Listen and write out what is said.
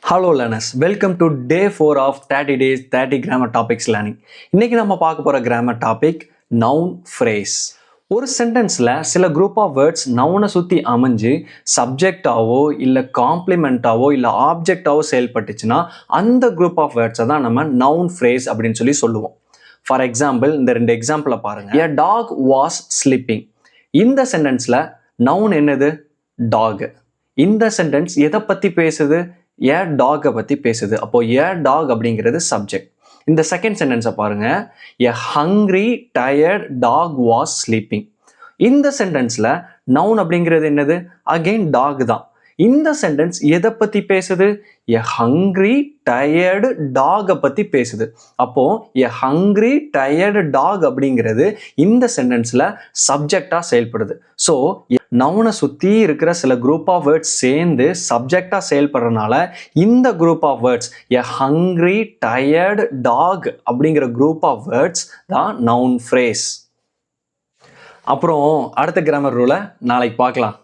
Hello learners, welcome to day 4 of 30 days 30 grammar topics learning. இன்னைக்கு நம்ம பார்க்க போற grammar topic noun phrase. ஒரு சென்டென்ஸ்ல சில குரூப் ஆஃப் வேர்ட்ஸ் நவுனை சுத்தி அமைஞ்சு சப்ஜெக்டாவோ இல்ல காம்ப்ளிமெண்டாவோ இல்ல ஆப்ஜெக்டாவோ செயல்பட்டுச்சுன்னா அந்த குரூப் ஆஃப் வேர்ட்ஸை தான் நம்ம நவுன் phrase அப்படின்னு சொல்லுவோம். ஃபார் எக்ஸாம்பிள் இந்த ரெண்டு எக்ஸாம்பிளை பாருங்க. A dog was sleeping. இந்த சென்டென்ஸ்ல நவுன் என்னது? டாக். இந்த சென்டென்ஸ் எதை பத்தி பேசுது? ஏ டாகை பற்றி பேசுது. அப்போ ஏ டாக் அப்படிங்கிறது சப்ஜெக்ட். இந்த செகண்ட் சென்டென்ஸை பாருங்க. A hungry tired dog was sleeping. இந்த சென்டென்ஸில் நவுன் அப்படிங்கிறது என்னது? அகெயின் டாக் தான். இந்த சென்டென்ஸ் எதை பற்றி பேசுது? எ ஹங்க்ரி டயர்டு டாகை பற்றி பேசுது. அப்போ எ ஹங்க்ரி டயர்டு டாக் அப்படிங்கிறது இந்த சென்டென்ஸில் சப்ஜெக்டாக செயல்படுது. ஸோ நவுனை சுற்றி இருக்கிற சில குரூப் ஆஃப் வேர்ட்ஸ் சேர்ந்து சப்ஜெக்டாக செயல்படுறதுனால இந்த group of words a hungry tired dog அப்படிங்கிற குரூப் ஆஃப் வேர்ட்ஸ் தான் நவுன் ஃப்ரேஸ். அப்புறம் அடுத்த கிராமர் ரூலை நாளைக்கு பார்க்கலாம்.